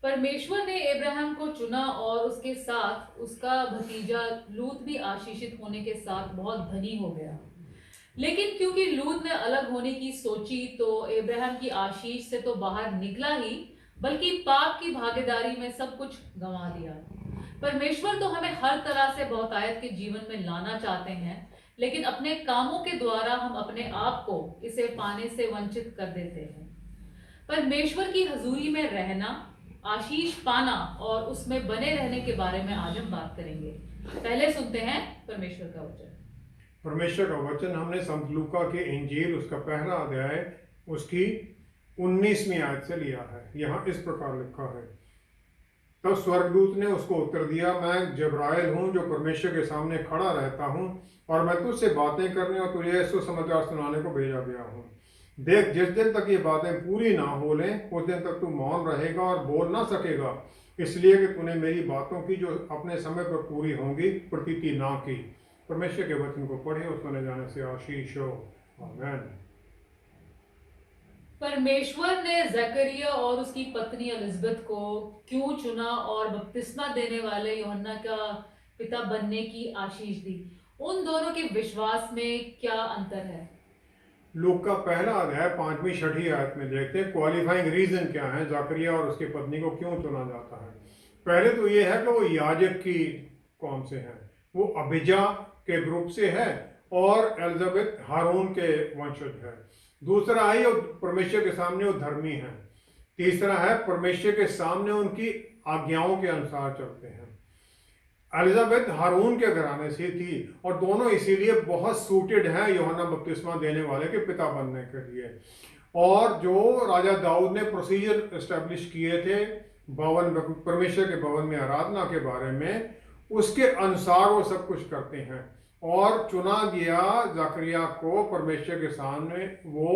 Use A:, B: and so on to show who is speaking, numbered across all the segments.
A: परमेश्वर ने अब्राहम को चुना और उसके साथ उसका भतीजा लूत भी आशीषित होने के साथ बहुत धनी हो गया। लेकिन क्योंकि लूत ने अलग होने की सोची तो अब्राहम की आशीष से तो बाहर निकला ही, बल्कि पाप की भागीदारी में सब कुछ गंवा दिया। परमेश्वर तो हमें हर तरह से बहुतायत के जीवन में लाना चाहते हैं, लेकिन अपने कामों के द्वारा हम अपने आप को इसे पाने से वंचित कर देते हैं। परमेश्वर की हजूरी में रहना, आशीष पाना और उसमें बने रहने के बारे में आज हम बात करेंगे। पहले सुनते हैं परमेश्वर का वचन।
B: परमेश्वर का वचन हमने संत लूका के इंजील उसका पहला अध्याय उसकी 19वीं आयत से लिया है। यहाँ इस प्रकार लिखा है, तब स्वर्गदूत ने उसको उत्तर दिया, मैं जब्राइल हूँ जो परमेश्वर के सामने खड़ा रहता हूँ और मैं तुझसे बातें करने और तुझे सुसमाचार सुनाने को भेजा गया हूँ। देख, जिस दिन तक ये बातें पूरी ना हो लें उस दिन तक तू मौन रहेगा और बोल ना सकेगा, इसलिए कि तूने मेरी बातों की जो अपने समय पर पूरी होंगी प्रतीति ना की। परमेश्वर के वचन को पढ़े और सुने जाने से आशीष हो। आमीन।
A: परमेश्वर ने जकरिया और उसकी पत्नी एलिजबेथ को क्यों चुना और बपतिस्मा देने वाले यूहन्ना का पिता बनने की आशीष दी? उन दोनों के विश्वास में क्या अंतर है?
B: लूक का पहला अध्याय 5वीं 6वीं आयत में देखते हैं क्वालिफाइंग रीजन क्या है, जकरिया और उसकी पत्नी को क्यों चुना जाता है। पहले तो ये है कि वो याजक की कौम से हैं, वो अभिजा के ग्रुप से है और एलिजाबेथ हारून के वंशज है। दूसरा है वो परमेश्वर के सामने वो धर्मी है। तीसरा है परमेश्वर के सामने उनकी आज्ञाओं के अनुसार चलते हैं। एलिजाबेथ हारून के घराने से थी और दोनों इसीलिए बहुत सूटेड हैं यूहन्ना बपतिस्मा देने वाले के पिता बनने के लिए। और जो राजा दाऊद ने प्रोसीजर एस्टेब्लिश किए थे भवन, परमेश्वर के भवन में आराधना के बारे में, उसके अनुसार वो सब कुछ करते हैं। और चुना गया जकरिया को परमेश्वर के सामने वो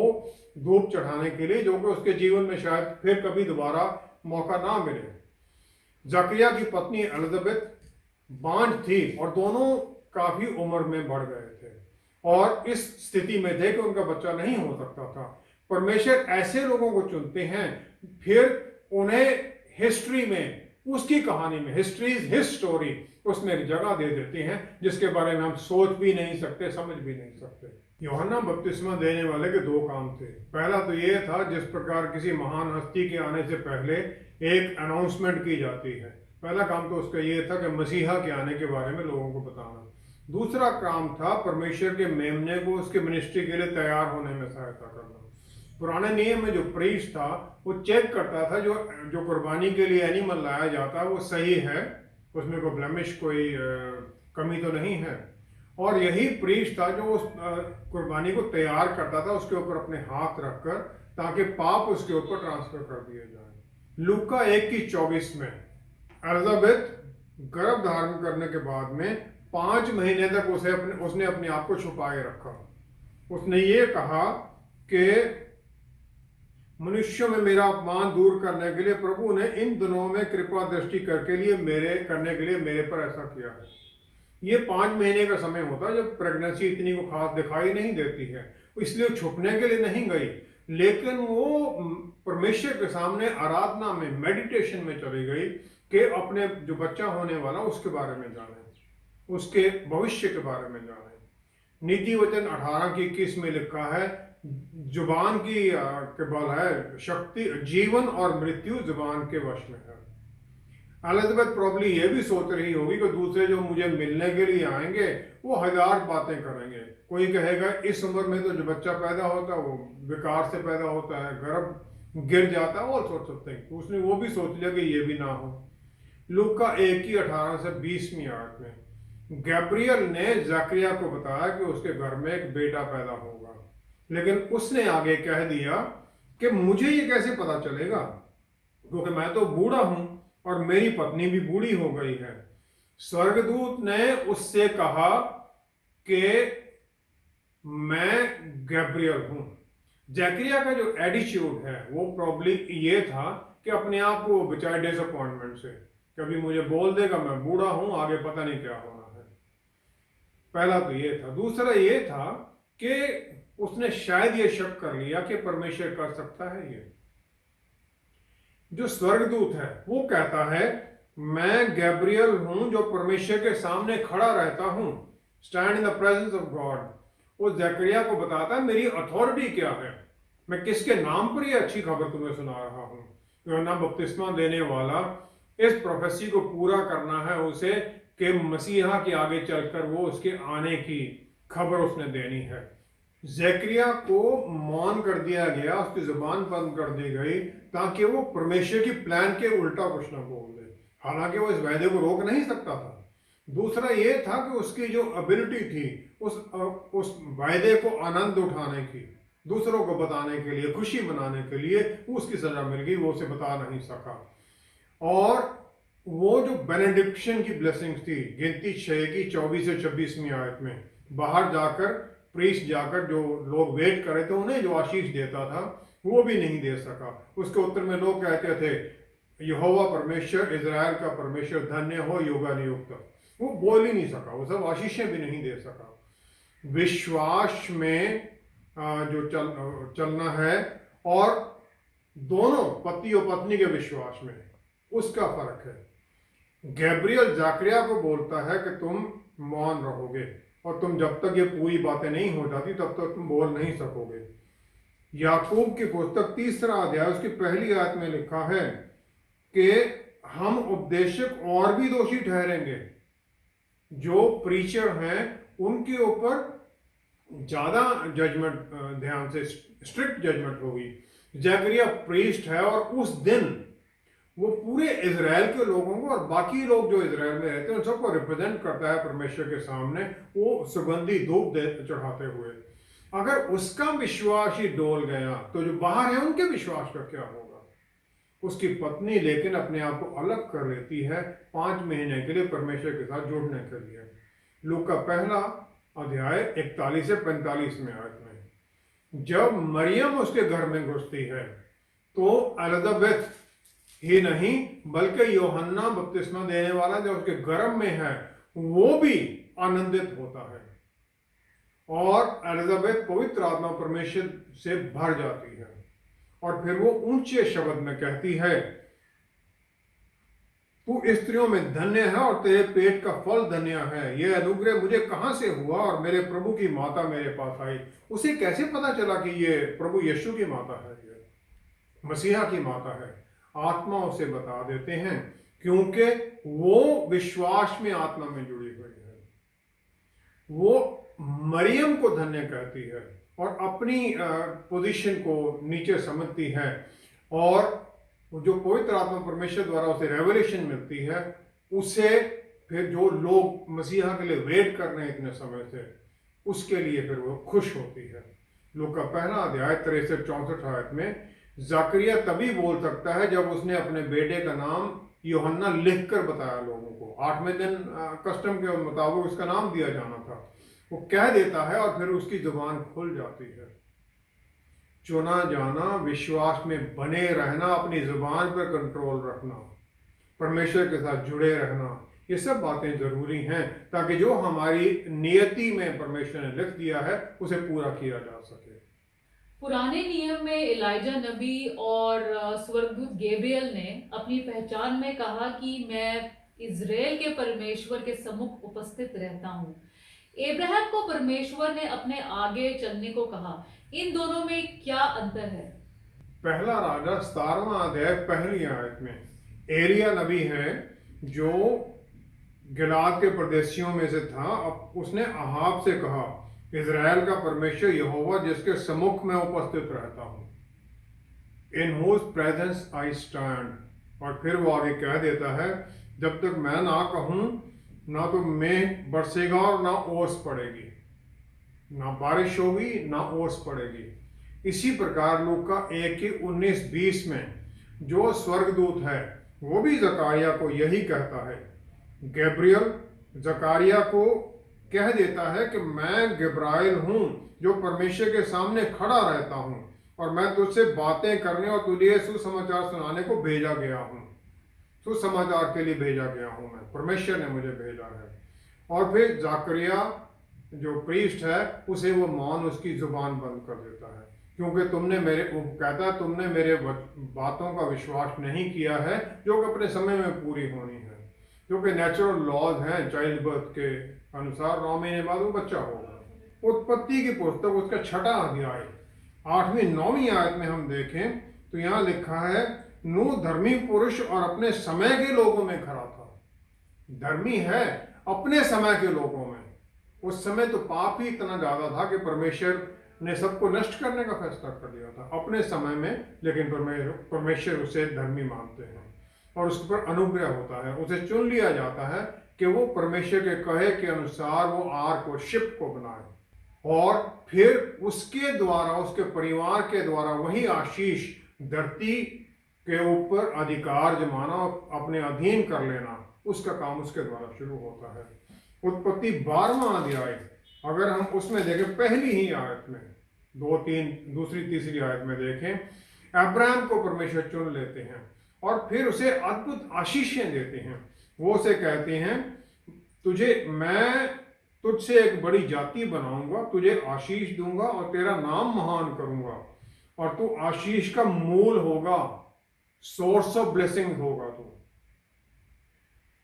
B: धूप चढ़ाने के लिए, जो कि उसके जीवन में शायद फिर कभी दोबारा मौका ना मिले। जकरिया की पत्नी एलिजाबेथ बांझ थी और दोनों काफी उम्र में बढ़ गए थे और इस स्थिति में थे कि उनका बच्चा नहीं हो सकता था। परमेश्वर ऐसे लोगों को चुनते हैं, फिर उन्हें हिस्ट्री में, उसकी कहानी में, हिस्ट्री इज हिज स्टोरी, उसमें एक जगह दे देते हैं जिसके बारे में हम सोच भी नहीं सकते, समझ भी नहीं सकते। यूहन्ना बपतिस्मा देने वाले के दो काम थे। पहला तो ये था, जिस प्रकार किसी महान हस्ती के आने से पहले एक अनाउंसमेंट की जाती है, पहला काम तो उसका ये था कि मसीहा के आने के बारे में लोगों को बताना। दूसरा काम था परमेश्वर के मेमने को उसके मिनिस्ट्री के लिए तैयार होने में सहायता करना। पुराने नियम में जो प्रीस्ट था वो चेक करता था जो कुर्बानी के लिए एनिमल लाया जाता है वो सही है, उसमें कोई ब्लेमिश, कोई कमी तो नहीं है। और यही प्रीस्ट था जो उस कुर्बानी को तैयार करता था, उसके ऊपर अपने हाथ रखकर, ताकि पाप उसके ऊपर ट्रांसफर कर दिए जाए। लूका 1:24 में एलिजाबेथ गर्भ धारण करने के बाद में 5 महीने तक उसने अपने आप को छुपाए रखा। उसने ये कहा कि मनुष्यों में मेरा अपमान दूर करने के लिए प्रभु ने इन दिनों में कृपा दृष्टि करने के लिए मेरे पर ऐसा किया है। ये 5 महीने का समय होता है जब प्रेगनेंसी इतनी को खास दिखाई नहीं देती है, इसलिए छुपने के लिए नहीं गई, लेकिन वो परमेश्वर के सामने आराधना में, मेडिटेशन में चली गई कि अपने जो बच्चा होने वाला उसके बारे में जाने, उसके भविष्य के बारे में जाने। नीति वचन 18:21 में लिखा है, जुबान की के बल है शक्ति, जीवन और मृत्यु जुबान के वश में है। एलिजाबेथ प्रॉब्ली ये भी सोच रही होगी कि दूसरे जो मुझे मिलने के लिए आएंगे वो 1000 बातें करेंगे। कोई कहेगा इस उम्र में तो जो बच्चा पैदा होता है वो विकार से पैदा होता है, गर्भ गिर जाता है, और सोच सकते हैं। तो उसने वो भी सोच लिया कि ये भी ना हो। लूका 1:18 से 20वीं आयत में गैब्रियल ने जकरिया को बताया कि उसके घर में एक बेटा पैदा होगा, लेकिन उसने आगे कह दिया कि मुझे ये कैसे पता चलेगा, क्योंकि मैं तो बूढ़ा हूं और मेरी पत्नी भी बूढ़ी हो गई है। स्वर्गदूत ने उससे कहा कि मैं गैब्रियल हूं। जकरिया का जो एटीट्यूड है वो प्रॉब्ली ये था कि अपने आप को बचाए डिसअपॉइंटमेंट से, कभी मुझे बोल देगा मैं बूढ़ा हूं, आगे पता नहीं क्या होना है। पहला तो ये था। दूसरा ये था कि उसने शायद ये शक कर लिया कि परमेश्वर कर सकता है ये। जो स्वर्गदूत है वो कहता है मैं गैब्रियल हूं जो परमेश्वर के सामने खड़ा रहता हूं, stand in the presence of God. वो जकरिया को बताता है मेरी अथॉरिटी क्या है, मैं किसके नाम पर ये अच्छी खबर तुम्हें सुना रहा हूं। यूहन्ना बपतिस्मा देने वाला, इस प्रोफेसी को पूरा करना है उसे कि मसीहा के आगे चलकर वो उसके आने की खबर उसने देनी है। जकरिया को मौन कर दिया गया, उसकी जुबान बंद कर दी गई ताकि वो परमेश्वर की प्लान के उल्टा कुछ ना बोल दे। हालांकि वो इस वायदे को रोक नहीं सकता था। दूसरा ये था कि उसकी जो एबिलिटी थी उस वायदे को आनंद उठाने की, दूसरों को बताने के लिए, खुशी मनाने के लिए, उसकी सजा मिल गई, वो उसे बता नहीं सका। और वो जो बेनेडिक्शन की ब्लेसिंग्स थी, गिनती 6 की 24 से 26वीं आयत में, बाहर जाकर प्रीस्ट जाकर जो लोग वेट कर रहे थे उन्हें जो आशीष देता था वो भी नहीं दे सका। उसके उत्तर में लोग कहते थे यहोवा परमेश्वर, इज़राइल का परमेश्वर धन्य हो युगा नियुक्त। वो बोल ही नहीं सका, वो सब आशीषें भी नहीं दे सका। विश्वास में जो चलना है और दोनों पति और पत्नी के विश्वास में, उसका फर्क है। गैब्रियल जकरिया को बोलता है कि तुम मौन रहोगे और तुम जब तक ये पूरी बातें नहीं हो जाती तब तक तुम बोल नहीं सकोगे। याकूब की पुस्तक 3रा अध्याय उसकी पहली आयत में लिखा है कि हम उपदेशक और भी दोषी ठहरेंगे। जो प्रीचर हैं उनके ऊपर ज्यादा जजमेंट, ध्यान से स्ट्रिक्ट जजमेंट होगी। जकरिया प्रीस्ट है और उस दिन वो पूरे इजराइल के लोगों को और बाकी लोग जो इजराइल में रहते हैं उन सबको रिप्रेजेंट करता है परमेश्वर के सामने, वो सुगंधी धूप चढ़ाते हुए। अगर उसका विश्वास ही डोल गया तो जो बाहर है उनके विश्वास का क्या होगा। उसकी पत्नी लेकिन अपने आप को अलग कर लेती है 5 महीने के लिए परमेश्वर के साथ जुड़ने के लिए। लूका पहला अध्याय 41 से 45 में आयत में जब मरियम उसके घर में घुसती है तो एलिजाबेथ ही नहीं बल्कि यूहन्ना बपतिस्मा देने वाला जो उसके गर्भ में है वो भी आनंदित होता है और एलिजाबेथ पवित्र आत्मा परमेश्वर से भर जाती है। और फिर वो ऊंचे शब्द में कहती है तू स्त्रियों में धन्य है और तेरे पेट का फल धन्य है। यह अनुग्रह मुझे कहां से हुआ और मेरे प्रभु की माता मेरे पास आई। उसे कैसे पता चला कि ये प्रभु यीशु की माता है, ये मसीहा की माता है। आत्मा उसे बता देते हैं क्योंकि वो विश्वास में आत्मा में जुड़ी हुई है। वो मरियम को धन्य कहती है और अपनी पोजीशन को नीचे समझती है और जो पवित्र आत्मा परमेश्वर द्वारा उसे रेवलेशन मिलती है उसे फिर जो लोग मसीहा के लिए वेट कर रहे हैं इतने समय से उसके लिए फिर वो खुश होती है। लूका पहला अध्याय 63-64 आयत में जकरिया तभी बोल सकता है जब उसने अपने बेटे का नाम यूहन्ना लिखकर बताया लोगों को। 8वें दिन कस्टम के मुताबिक उसका नाम दिया जाना था। वो कह देता है और फिर उसकी जुबान खुल जाती है। चुना जाना, विश्वास में बने रहना, अपनी जुबान पर कंट्रोल रखना, परमेश्वर के साथ जुड़े रहना, ये सब बातें जरूरी हैं ताकि जो हमारी नियति में परमेश्वर ने लिख दिया है उसे पूरा किया जा सके।
A: पुराने नियम में एलिजा नबी और स्वर्गदूत गैब्रियल ने अपनी पहचान में कहा कि मैं इज़राइल के परमेश्वर के सम्मुख उपस्थित रहता हूँ। अब्राहम को परमेश्वर ने अपने आगे चलने को कहा। इन दोनों में क्या अंतर है?
B: पहला राजा 17वां अध्याय पहली आयत में एलिया नबी है जो गिलाद के प्रदेशियों में से था। अब उसने अहाब से कहा इज़राइल का परमेश्वर यहोवा जिसके सम्मुख में उपस्थित रहता हूँ, in whose presence I stand. और फिर वो आगे कह देता है जब तक मैं ना कहूँ ना तो मेघ बरसेगा और ना ओस पड़ेगी, ना बारिश होगी ना ओस पड़ेगी। इसी प्रकार लूका 1:19-20 में जो स्वर्गदूत है वो भी जकारिया को यही कहता है। गैब्रियल जकारिया को कह देता है कि मैं गब्राइल हूं जो परमेश्वर के सामने खड़ा रहता हूं और मैं तुझसे बातें करने और तुझे सुसमाचार सुनाने को भेजा गया हूं। सुसमाचार के लिए भेजा गया हूं मैं, परमेश्वर ने मुझे भेजा है। और फिर जकरिया जो प्रीस्ट है उसे वो मौन, उसकी जुबान बंद कर देता है। क्योंकि तुमने मेरे, वो कहता है, तुमने मेरे बातों का विश्वास नहीं किया है जो कि अपने समय में पूरी होनी है, क्योंकि नेचुरल लॉज हैं चाइल्ड बर्थ के अनुसार 9 महीने बाद वो बच्चा होगा। उत्पत्ति की पुस्तक उसका 6वां अध्याय 8वीं 9वीं आयत में हम देखें तो यहाँ लिखा है, नूह धर्मी पुरुष और अपने समय के लोगों में खड़ा था। धर्मी है अपने समय के लोगों में। उस समय तो पाप ही इतना ज्यादा था कि परमेश्वर ने सबको नष्ट करने का फैसला कर दिया था अपने समय में, लेकिन परमेश्वर उसे धर्मी मानते हैं और उसके ऊपर अनुग्रह होता है। उसे चुन लिया जाता है कि वो परमेश्वर के कहे के अनुसार वो आर्क को, शिप को बनाए, और फिर उसके द्वारा, उसके परिवार के द्वारा वही आशीष धरती के ऊपर अधिकार जमाना और अपने अधीन कर लेना, उसका काम उसके द्वारा शुरू होता है। उत्पत्ति 12वां अध्याय अगर हम उसमें देखें, पहली ही आयत में, 2, 3, दूसरी तीसरी आयत में देखें, अब्राहम को परमेश्वर चुन लेते हैं और फिर उसे अद्भुत आशीषें देते हैं। वो उसे कहते हैं, मैं तुझसे एक बड़ी जाति बनाऊंगा, तुझे आशीष दूंगा और तेरा नाम महान करूंगा और तू आशीष का मूल होगा, सोर्स ऑफ ब्लेसिंग होगा। तू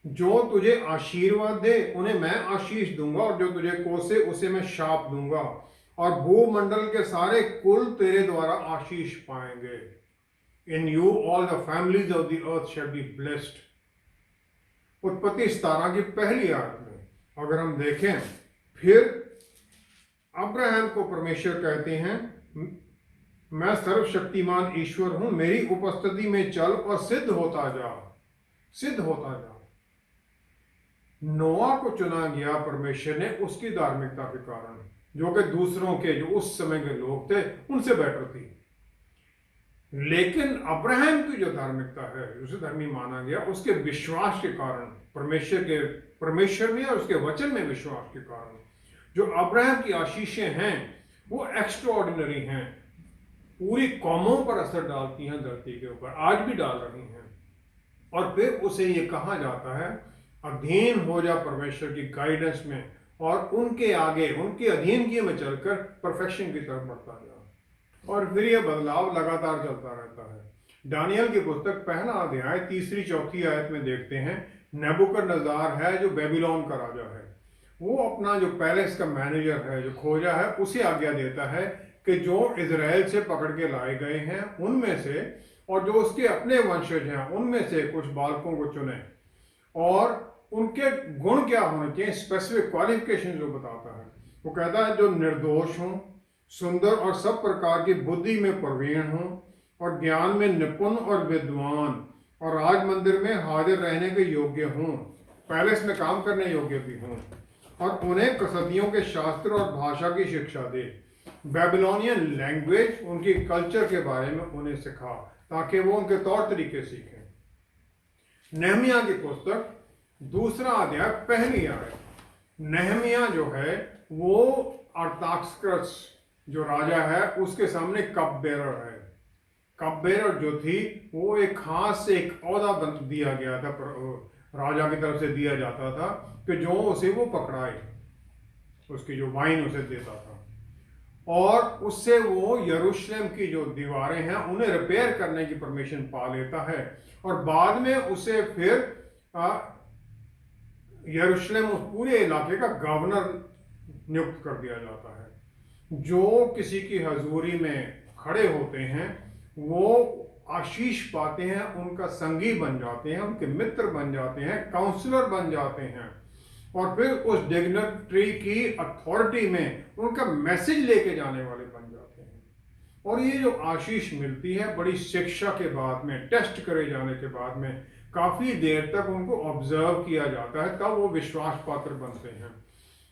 B: जो तुझे आशीर्वाद दे उन्हें मैं आशीष दूंगा और जो तुझे कोसे उसे मैं शाप दूंगा, और भूमंडल के सारे कुल तेरे द्वारा आशीष पाएंगे। In you all the families of the earth shall be blessed. उत्पत्ति 17 की पहली आयत में अगर हम देखें, फिर अब्राहम को परमेश्वर कहते हैं, मैं सर्वशक्तिमान ईश्वर हूं, मेरी उपस्थिति में चल और सिद्ध होता जा, सिद्ध होता जा। नोआ को चुना गया परमेश्वर ने उसकी धार्मिकता के कारण, जो कि दूसरों के, जो उस समय के लोग थे, उनसे बेटर थी। लेकिन अब्राहम की जो धार्मिकता है, उसे धर्मी माना गया उसके विश्वास के कारण, परमेश्वर में और उसके वचन में विश्वास के कारण। जो अब्राहम की आशीषें हैं वो एक्स्ट्राऑर्डिनरी हैं, पूरी कौमों पर असर डालती हैं, धरती के ऊपर आज भी डाल रही हैं। और फिर उसे ये कहा जाता है, अधीन हो जा परमेश्वर की गाइडेंस में और उनके आगे, उनके अधीनगी में चलकर परफेक्शन की तरफ बढ़ता जा। और फिर यह बदलाव लगातार चलता रहता है। दानियल की पुस्तक 1 अध्याय 3-4 आयत में देखते हैं, नेबुकदनेस्सर है जो बेबीलोन का राजा है, वो अपना जो पैलेस का मैनेजर है, जो खोजा है, उसे आज्ञा देता है कि जो इजराइल से पकड़ के लाए गए हैं उनमें से, और जो उसके अपने वंशज हैं उनमें से कुछ बालकों को चुने, और उनके गुण क्या होने चाहिए, स्पेसिफिक क्वालिफिकेशन जो बताता है। वो कहता है जो निर्दोष हों, सुंदर और सब प्रकार की बुद्धि में प्रवीण हों, और ज्ञान में निपुण और विद्वान, और राज मंदिर में हाजिर रहने के योग्य हों, पैलेस में काम करने योग्य भी हों, और उन्हें कसदियों के शास्त्र और भाषा की शिक्षा दे, बेबीलोनियन लैंग्वेज, उनकी कल्चर के बारे में उन्हें सिखा, ताकि वो उनके तौर तरीके सीखें। नेहमिया की पुस्तक 2 अध्याय 1 आयत। नेहमिया जो है वो अर्थाक्सर्कस जो राजा है उसके सामने कप बेरर है। कप बेरर जो थी वो एक खास से एक औहदा दिया गया था, राजा की तरफ से दिया जाता था कि जो उसे वो पकड़ाए, उसकी जो वाइन उसे देता था, और उससे वो यरूशलेम की जो दीवारें हैं उन्हें रिपेयर करने की परमिशन पा लेता है, और बाद में उसे फिर यरूशलेम उस पूरे इलाके का गवर्नर नियुक्त कर दिया जाता है। जो किसी की हजूरी में खड़े होते हैं वो आशीष पाते हैं, उनका संगी बन जाते हैं, उनके मित्र बन जाते हैं, काउंसलर बन जाते हैं, और फिर उस डिग्निटरी की अथॉरिटी में उनका मैसेज लेके जाने वाले बन जाते हैं। और ये जो आशीष मिलती है बड़ी शिक्षा के बाद में, टेस्ट करे जाने के बाद में, काफी देर तक उनको ऑब्जर्व किया जाता है, तब वो विश्वास पात्र बनते हैं।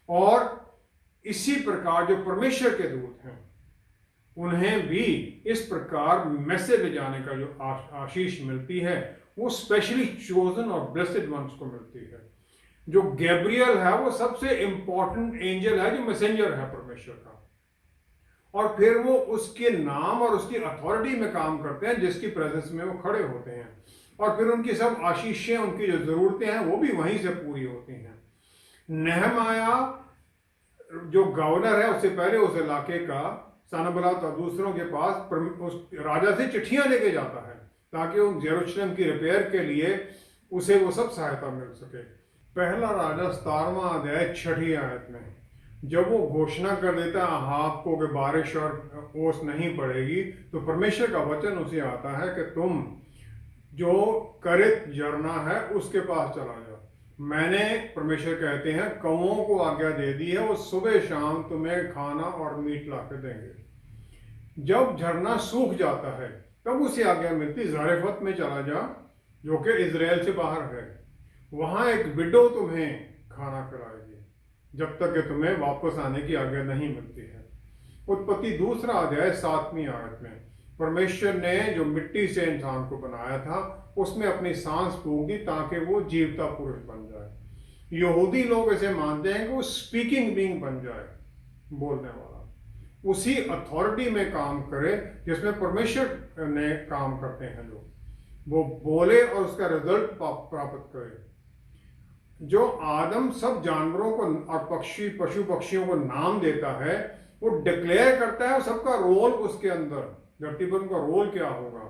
B: और इसी प्रकार जो परमेश्वर के दूत हैं उन्हें भी इस प्रकार मैसेज ले जाने का जो आशीष मिलती है वो स्पेशली चोजन और ब्लेस्ड वंस को मिलती है। जो गैब्रियल है वो सबसे इंपॉर्टेंट एंजल है, जो मैसेंजर है परमेश्वर का, और फिर वो उसके नाम और उसकी अथॉरिटी में काम करते हैं जिसकी प्रेजेंस में वो खड़े होते हैं, और फिर उनकी सब आशीषें, उनकी जो जरूरतें हैं वो भी वहीं से पूरी होती हैं। नेहमाया जो गवर्नर है उससे पहले उस इलाके का सनबलात और दूसरों के पास उस राजा से चिट्ठियां लेके जाता है ताकि उन यरूशलेम की रिपेयर के लिए उसे वो सब सहायता मिल सके। पहला राजा 17वां अध्याय 6ठी आयत में जब वो घोषणा कर देता है अहाब को कि बारिश और ओस नहीं पड़ेगी, तो परमेश्वर का वचन उसे आता है कि तुम जो करेत जरना है उसके पास चला जाओ। मैंने, परमेश्वर कहते हैं, कौओं को आज्ञा दे दी है, वो सुबह शाम तुम्हें खाना और मीट ला के देंगे। जब झरना सूख जाता है तब उसे आज्ञा मिलती ज़ारेफत में चला जा, जो कि इजराइल से बाहर है। वहां एक विडो तुम्हें खाना खिलाएगी जब तक कि तुम्हें वापस आने की आज्ञा नहीं मिलती है। उत्पत्ति 2 अध्याय 7वीं आयत में परमेश्वर ने जो मिट्टी से इंसान को बनाया था उसमें अपनी सांस फूंक दी ताकि वो जीवता पुरुष बन जाए। यहूदी लोग ऐसे मानते हैं कि वो स्पीकिंग बीइंग बन जाए, बोलने वाला, उसी अथॉरिटी में काम करे जिसमें परमेश्वर ने काम करते हैं लोग, वो बोले और उसका रिजल्ट प्राप्त करे। जो आदम सब जानवरों को और पशु पक्षियों को नाम देता है, वो डिक्लेयर करता है सबका रोल उसके अंदर, धरती पर उनका रोल क्या होगा,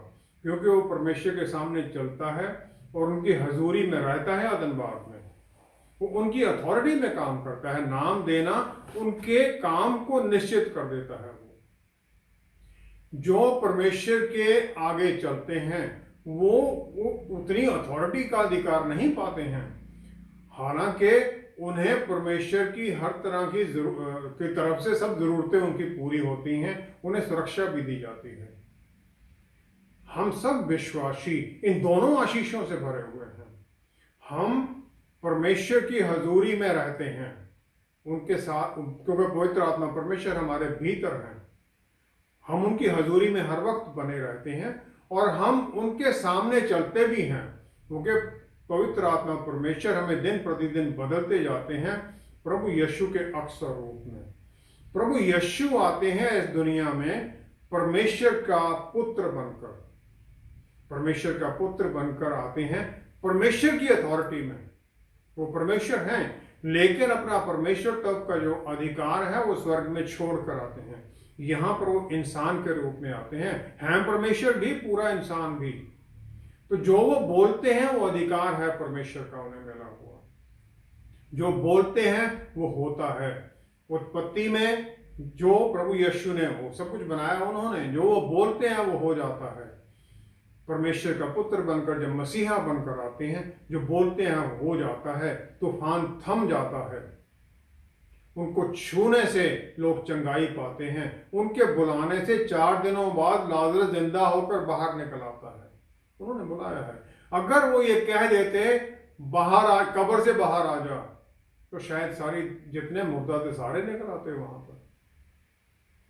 B: क्योंकि वो परमेश्वर के सामने चलता है और उनकी हजूरी में रहता है आदमबाग में। वो उनकी अथॉरिटी में काम करता है। नाम देना उनके काम को निश्चित कर देता है। वो जो परमेश्वर के आगे चलते हैं वो उतनी अथॉरिटी का अधिकार नहीं पाते हैं, हालांकि उन्हें परमेश्वर की हर तरह की तरफ से सब जरूरतें उनकी पूरी होती हैं, उन्हें सुरक्षा भी दी जाती है। हम सब विश्वासी इन दोनों आशीषों से भरे हुए हैं। हम परमेश्वर की हजूरी में रहते हैं उनके साथ, क्योंकि पवित्र आत्मा परमेश्वर हमारे भीतर है। हम उनकी हजूरी में हर वक्त बने रहते हैं और हम उनके सामने चलते भी हैं, क्योंकि पवित्र आत्मा परमेश्वर हमें दिन प्रतिदिन बदलते जाते हैं प्रभु यीशु के अक्सर रूप में। प्रभु यीशु आते हैं इस दुनिया में परमेश्वर का पुत्र बनकर, परमेश्वर का पुत्र बनकर आते हैं परमेश्वर की अथॉरिटी में। वो परमेश्वर हैं, लेकिन अपना परमेश्वर तब का जो अधिकार है वो स्वर्ग में छोड़ कर आते हैं। यहां पर वो इंसान के रूप में आते हैं परमेश्वर भी, पूरा इंसान भी। तो जो वो बोलते हैं वो अधिकार है परमेश्वर का उन्हें मिला हुआ, जो बोलते हैं वो होता है। उत्पत्ति में जो प्रभु यीशु ने वो सब कुछ बनाया उन्होंने, जो वो बोलते हैं वो हो जाता है। परमेश्वर का पुत्र बनकर जब मसीहा बनकर आते हैं, जो बोलते हैं वो हो जाता है, तूफान थम जाता है, उनको छूने से लोग चंगाई पाते हैं, उनके बुलाने से 4 दिनों बाद लाजरस जिंदा होकर बाहर निकल आता है। उन्होंने बुलाया है। अगर वो ये कह देते कब्र से बाहर आ जा, तो शायद सारी जितने मुर्दा थे सारे निकल आते वहां पर।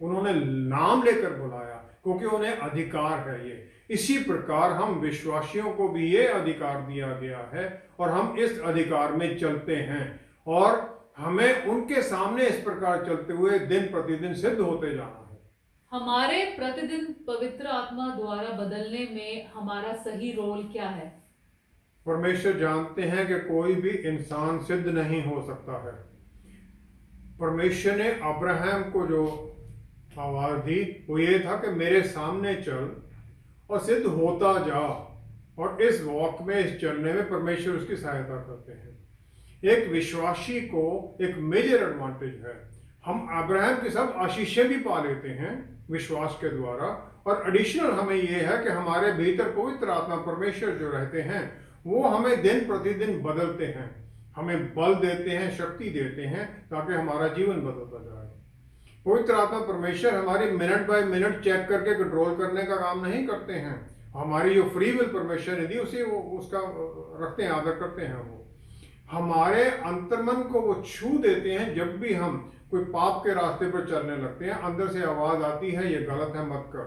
B: उन्होंने नाम लेकर बुलाया क्योंकि उन्हें अधिकार है ये। इसी प्रकार हम विश्वासियों को भी ये अधिकार दिया गया है और हम इस अधिकार में चलते हैं और हमें उनके सामने इस प्रकार चलते हुए दिन प्रतिदिन सिद्ध होते जाना है।
A: हमारे प्रतिदिन पवित्र आत्मा द्वारा बदलने में हमारा सही रोल क्या है?
B: परमेश्वर जानते हैं कि कोई भी इंसान सिद्ध नहीं हो सकता है। परमेश्वर ने अब्राहम को जो आवाज दी वो ये था कि मेरे सामने चल और सिद्ध होता जा, और इस वॉक में, इस चलने में परमेश्वर उसकी सहायता करते हैं। एक विश्वासी को एक मेजर एडवांटेज है, हम अब्राहम की सब आशीषें भी पा लेते हैं विश्वास के द्वारा, और एडिशनल हमें यह है कि हमारे भीतर पवित्र आत्मा परमेश्वर जो रहते हैं वो हमें दिन प्रतिदिन बदलते हैं, हमें बल देते हैं, शक्ति देते हैं ताकि हमारा जीवन बदलता जाए। पवित्र आत्मा परमेश्वर हमारी मिनट बाय मिनट चेक करके कंट्रोल करने का काम नहीं करते हैं। हमारी जो फ्री विल परमेश्वर ने दी उसे वो उसका रखते हैं, आदर करते हैं। वो हमारे अंतर्मन को वो छू देते हैं। जब भी हम कोई पाप के रास्ते पर चलने लगते हैं, अंदर से आवाज आती है ये गलत है, मत कर,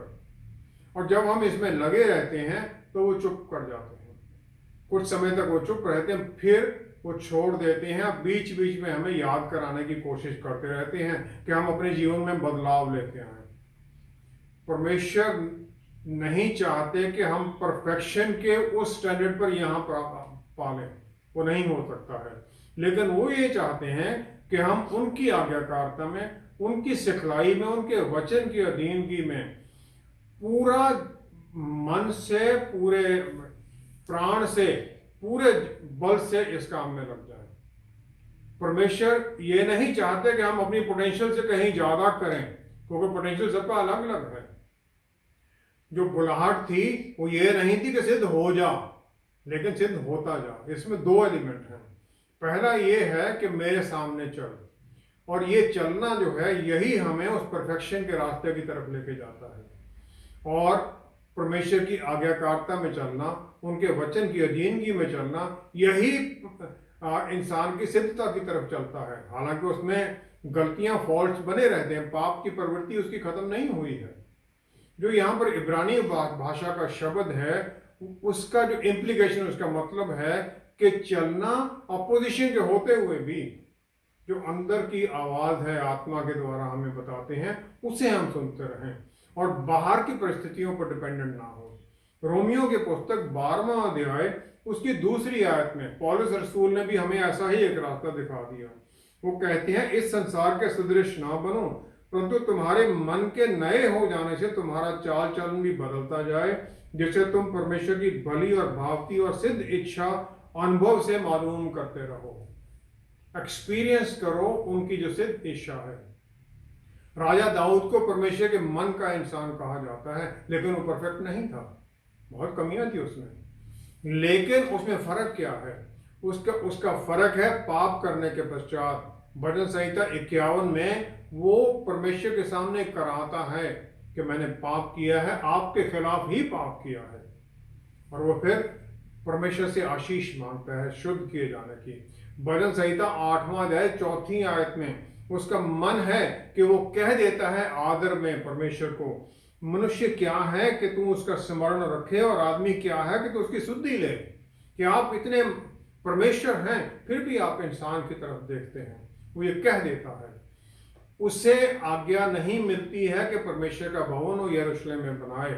B: और जब हम इसमें लगे रहते हैं तो वो चुप कर जाते हैं। कुछ समय तक वो चुप रहते हैं, फिर वो छोड़ देते हैं। बीच बीच में हमें याद कराने की कोशिश करते रहते हैं कि हम अपने जीवन में बदलाव लेके आए। परमेश्वर नहीं चाहते कि हम परफेक्शन के उस स्टैंडर्ड पर यहाँ पालें, वो नहीं हो सकता है। लेकिन वो ये चाहते हैं कि हम उनकी आज्ञाकारिता में, उनकी सिखलाई में, उनके वचन की अधीनगी में पूरा मन से, पूरे प्राण से, पूरे बल से इस काम में लग जाए। परमेश्वर ये नहीं चाहते कि हम अपनी पोटेंशियल से कहीं ज्यादा करें, क्योंकि पोटेंशियल सबका अलग अलग है। जो बुलाहट थी वो ये नहीं थी कि सिद्ध हो जा, लेकिन सिद्ध होता जा। इसमें दो एलिमेंट हैं। पहला ये है कि मेरे सामने चल, और ये चलना जो है यही हमें उस परफेक्शन के रास्ते की तरफ लेके जाता है। और परमेश्वर की आज्ञाकारिता में चलना, उनके वचन की अधीनगी में चलना, यही इंसान की सिद्धता की तरफ चलता है। हालांकि उसमें गलतियां, फॉल्ट्स बने रहते हैं, पाप की प्रवृत्ति उसकी खत्म नहीं हुई है। जो यहाँ पर इब्रानी भाषा का शब्द है, उसका जो इम्प्लीकेशन, उसका मतलब है कि चलना अपोजिशन के होते हुए भी जो अंदर की आवाज है आत्मा के द्वारा हमें बताते हैं, उसे हम सुनते रहें और बाहर की परिस्थितियों पर डिपेंडेंट ना हो। रोमियो की पुस्तक 12वां अध्याय उसकी दूसरी आयत में पौलुस रसूल ने भी हमें ऐसा ही एक रास्ता दिखा दिया। वो कहते हैं, इस संसार के सदृश ना बनो, परंतु तुम्हारे मन के नए हो जाने से तुम्हारा चाल चलन भी बदलता जाए, जिससे तुम परमेश्वर की भली और भावती और सिद्ध इच्छा अनुभव से मालूम करते रहो। एक्सपीरियंस करो उनकी जो सिद्ध इच्छा है। राजा दाऊद को परमेश्वर के मन का इंसान कहा जाता है, लेकिन वो परफेक्ट नहीं था, बहुत कमियां थी उसमें। लेकिन उसमें फर्क क्या है? उसका फर्क है पाप करने के पश्चात। भजन संहिता 51 में वो परमेश्वर के सामने कराता है कि मैंने पाप किया है, आपके खिलाफ ही पाप किया है, और वो फिर परमेश्वर से आशीष मांगता है शुद्ध किए जाने की। भजन संहिता 8वां अध्याय 4थी आयत में उसका मन है कि वो कह देता है आदर में परमेश्वर को, मनुष्य क्या है कि तू उसका स्मरण रखे, और आदमी क्या है कि तू उसकी सुधि ले। कि आप इतने परमेश्वर हैं फिर भी आप इंसान की तरफ देखते हैं। वो ये कह देता है। उसे आज्ञा नहीं मिलती है कि परमेश्वर का भवन वो यरूशलेम में बनाए,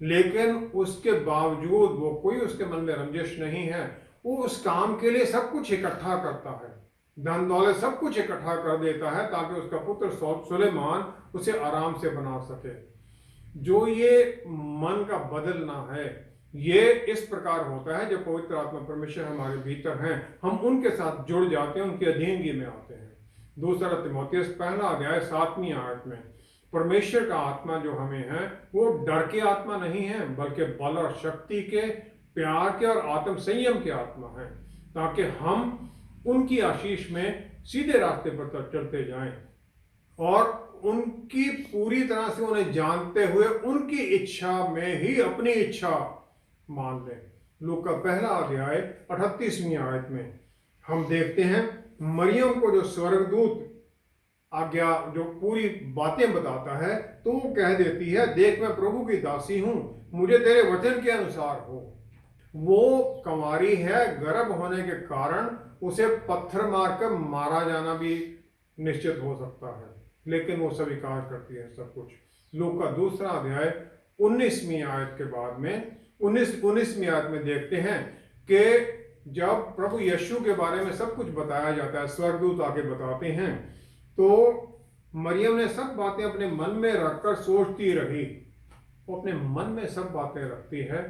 B: लेकिन उसके बावजूद वो कोई उसके मन में रंजिश नहीं है। वो उस काम के लिए सब कुछ इकट्ठा करता है, धन दौलत सब कुछ इकट्ठा कर देता है ताकि उसका पुत्र सुलेमान उसे आराम से बना सके। जो ये मन का बदलना है, ये इस प्रकार होता है जब पवित्र आत्मा परमेश्वर हमारे भीतर हैं, हम उनके साथ जुड़ जाते हैं, उनकी अधीनगी में आते हैं। दूसरा तीमुथियुस 1 अध्याय 7वीं आयत में परमेश्वर का आत्मा जो हमें है वो डर के आत्मा नहीं है, बल्कि बल और शक्ति के, प्यार के और आत्म संयम के आत्मा है, ताकि हम उनकी आशीष में सीधे रास्ते पर चलते जाएं और उनकी पूरी तरह से उन्हें जानते हुए उनकी इच्छा में ही अपनी इच्छा मान लें। लूका 1 अध्याय 38वीं आयत में हम देखते हैं मरियम को जो स्वर्गदूत आज्ञा जो पूरी बातें बताता है, तो वो कह देती है, देख मैं प्रभु की दासी हूं, मुझे तेरे वचन के अनुसार हो। वो कंवारी है, गर्भ होने के कारण उसे पत्थर मारकर मारा जाना भी निश्चित हो सकता है, लेकिन वो स्वीकार करती है सब कुछ। लूका 2 अध्याय 19वीं आयत के बाद में 19वीं आयत में देखते हैं कि जब प्रभु यीशु के बारे में सब कुछ बताया जाता है, स्वर्गदूत आके बताते हैं, तो मरियम ने सब बातें अपने मन में रखकर सोचती रही। वो अपने मन में सब बातें रखती है।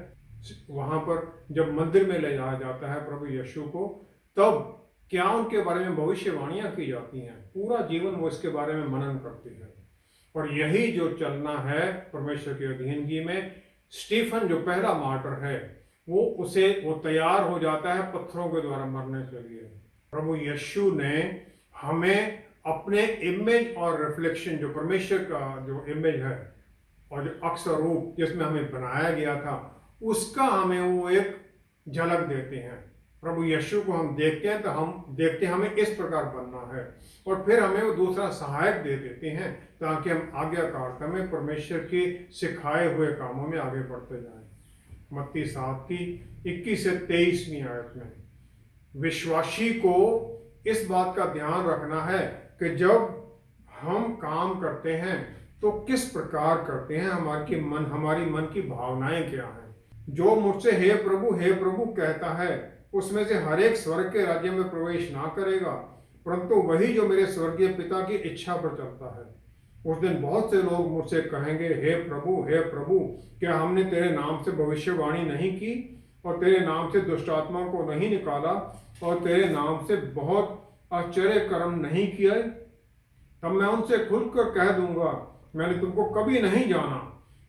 B: वहां पर जब मंदिर में ले जाया जाता है प्रभु यीशु को, तब क्या उनके बारे में भविष्यवाणियां की जाती हैं, पूरा जीवन वो इसके बारे में मनन करती है। और यही जो चलना है परमेश्वर की अधीनगी में, स्टीफन जो पहला मार्टर है वो तैयार हो जाता है पत्थरों के द्वारा मरने के लिए। प्रभु यीशु ने हमें अपने इमेज और रिफ्लेक्शन, जो परमेश्वर का जो इमेज है और जो अक्षर रूप जिसमें हमें बनाया गया था, उसका हमें वो एक झलक देते हैं। प्रभु यीशु को हम देखते हैं तो हम देखते हैं हमें इस प्रकार बनना है, और फिर हमें वो दूसरा सहायक दे देते हैं ताकि हम आज्ञाकारिता में परमेश्वर के सिखाए हुए कामों में आगे बढ़ते जाएं। मत्ती 7:21 से 23वीं आयत में विश्वासी को इस बात का ध्यान रखना है कि जब हम काम करते हैं तो किस प्रकार करते हैं, हमारी मन की भावनाएं क्या हैं। जो मुझसे हे प्रभु कहता है, उसमें से हर एक स्वर्ग के राज्य में प्रवेश ना करेगा, परंतु वही जो मेरे स्वर्गीय पिता की इच्छा पर चलता है। उस दिन बहुत से लोग मुझसे कहेंगे, हे प्रभु, क्या हमने तेरे नाम से भविष्यवाणी नहीं की और तेरे नाम से दुष्ट आत्माओं को नहीं निकाला और तेरे नाम से बहुत आश्चर्य कर्म नहीं किए? तब मैं उनसे खुलकर कह दूंगा, मैंने तुमको कभी नहीं जाना,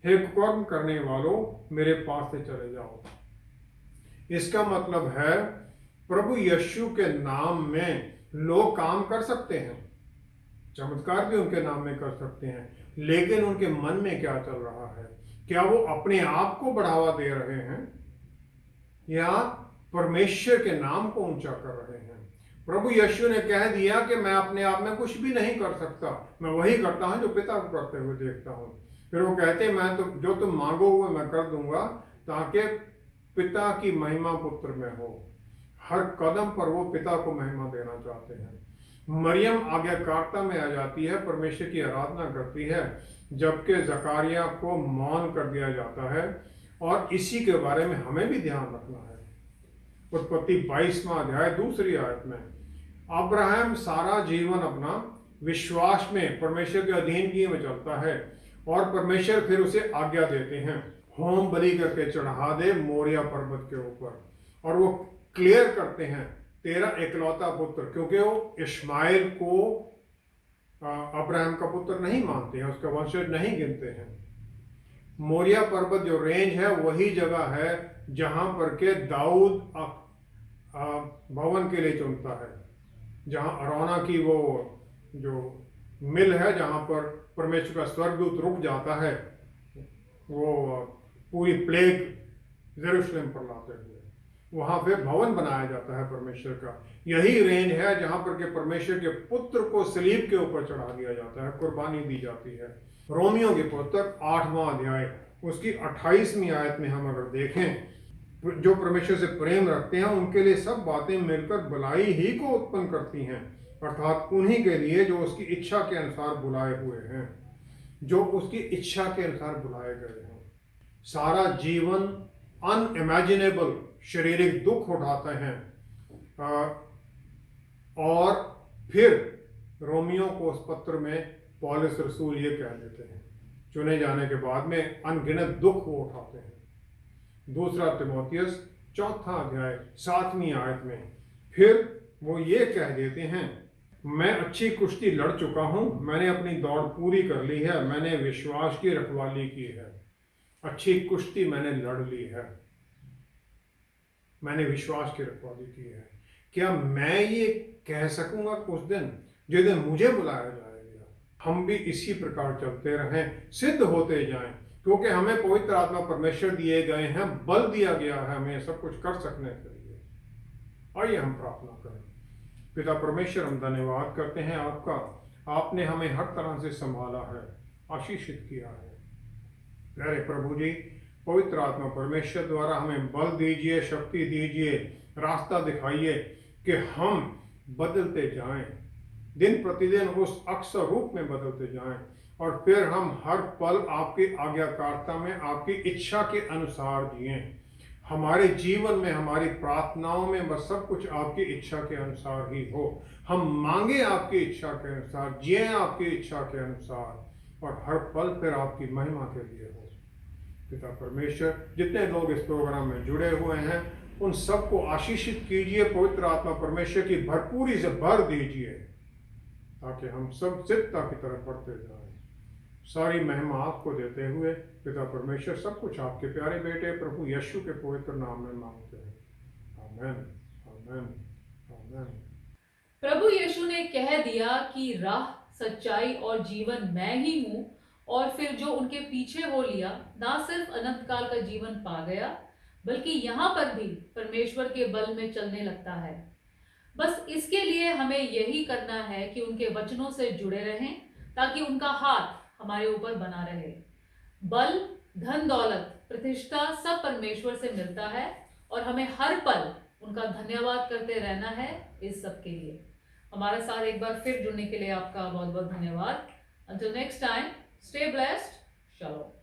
B: हे कुकर्म करने वालों, मेरे पास से चले जाओ। इसका मतलब है प्रभु यीशु के नाम में लोग काम कर सकते हैं, चमत्कार भी उनके नाम में कर सकते हैं, लेकिन उनके मन में क्या चल रहा है? क्या वो अपने आप को बढ़ावा दे रहे हैं या परमेश्वर के नाम को ऊंचा कर रहे हैं? प्रभु यीशु ने कह दिया कि मैं अपने आप में कुछ भी नहीं कर सकता, मैं वही करता हूं जो पिता को करते हुए देखता हूं। फिर वो कहते, मैं तो जो तुम मांगोगे मैं कर दूंगा, ताकि पिता की महिमा पुत्र में हो। हर कदम पर वो पिता को महिमा देना चाहते हैं। मरियम आज्ञाकारिता में आ जाती है, परमेश्वर की आराधना करती है, जबकि जकारिया को मौन कर दिया जाता है। और इसी के बारे में हमें भी ध्यान रखना है। उत्पत्ति 22वां अध्याय 2 आयत में अब्राहम सारा जीवन अपना विश्वास में परमेश्वर के अधीनगी में चलता है और परमेश्वर फिर उसे आज्ञा देते हैं, होम बलि करके चढ़ा दे मोरिया पर्वत के ऊपर। और वो क्लियर करते हैं, तेरा एकलौता पुत्र, क्योंकि वो इश्माइल को अब्राहम का पुत्र नहीं मानते हैं, उसका वंशज नहीं गिनते हैं। मोरिया पर्वत जो रेंज है वही जगह है जहां पर के दाऊद भवन के लिए चुनता है, जहां अरौना की वो जो मिल है, जहां पर परमेश्वर का स्वर्गदूत रुक जाता है, वो पूरी प्लेग यरूशलेम पर लाते हुए वहां पे भवन बनाया जाता है परमेश्वर का। यही रेंज है जहां पर के परमेश्वर के पुत्र को सलीब के ऊपर चढ़ा दिया जाता है, कुर्बानी दी जाती है। रोमियो के पुस्तक 8वां अध्याय उसकी 28वीं आयत में हम अगर देखें, जो परमेश्वर से प्रेम रखते हैं उनके लिए सब बातें मिलकर भलाई ही को उत्पन्न करती हैं, अर्थात उन्हीं के लिए जो उसकी इच्छा के अनुसार बुलाए हुए हैं, जो उसकी इच्छा के अनुसार बुलाए गए हैं। सारा जीवन अनइमेजिनेबल शारीरिक दुख उठाते हैं और फिर रोमियो को उस पत्र में पौलुस रसूल ये कह देते हैं, चुने जाने के बाद में अनगिनत दुख वो उठाते हैं। 2 तिमोथियस 4वां अध्याय 7वीं आयत में फिर वो ये कह देते हैं, मैं अच्छी कुश्ती लड़ चुका हूं, मैंने अपनी दौड़ पूरी कर ली है, मैंने विश्वास की रखवाली की है। अच्छी कुश्ती मैंने लड़ ली है, मैंने विश्वास की रखवाली की है। क्या मैं ये कह सकूंगा उस दिन जिस दिन मुझे बुलाया जाएगा? हम भी इसी प्रकार चलते रहें, सिद्ध होते जाएं, क्योंकि हमें पवित्र आत्मा परमेश्वर दिए गए हैं, बल दिया गया है हमें सब कुछ कर सकने के लिए। आइए हम प्रार्थना करें। पिता परमेश्वर, हम धन्यवाद करते हैं आपका, आपने हमें हर तरह से संभाला है, आशीषित किया है। प्यारे प्रभु जी, पवित्र आत्मा परमेश्वर द्वारा हमें बल दीजिए, शक्ति दीजिए, रास्ता दिखाइए कि हम बदलते जाएं, दिन प्रतिदिन उस अक्सर रूप में बदलते जाएं, और फिर हम हर पल आपकी आज्ञाकारिता में, आपकी इच्छा के अनुसार जिएं। हमारे जीवन में, हमारी प्रार्थनाओं में बस सब कुछ आपकी इच्छा के अनुसार ही हो। हम मांगे आपकी इच्छा के अनुसार, जिए आपकी इच्छा के अनुसार, और हर पल फिर आपकी महिमा के लिए हो। पिता परमेश्वर, जितने लोग इस प्रोग्राम में जुड़े हुए हैं उन सबको आशीषित कीजिए, पवित्र आत्मा परमेश्वर की भरपूरी से भर दीजिए, ताकि हम सब सिद्धता की तरफ बढ़ते जाएं। सारी महिमा आपको देते हुए पिता परमेश्वर सब कुछ आपके प्यारे बेटे प्रभु यीशु के पवित्र नाम में मांगते हैं। आमेन, आमेन, आमेन।
A: प्रभु यीशु ने कह दिया कि राह, सच्चाई और जीवन मैं ही हूं, और फिर जो उनके पीछे हो लिया ना सिर्फ अनंत काल का जीवन पा गया, बल्कि यहाँ पर भी परमेश्वर के बल में चलने लगता है। बस इसके लिए हमें यही करना है कि उनके वचनों से जुड़े रहें, ताकि उनका हाथ हमारे ऊपर बना रहे। बल, धन दौलत, प्रतिष्ठा सब परमेश्वर से मिलता है, और हमें हर पल उनका धन्यवाद करते रहना है इस सब के लिए। हमारे साथ एक बार फिर जुड़ने के लिए आपका बहुत बहुत धन्यवाद। Until next time, stay blessed. Shalom.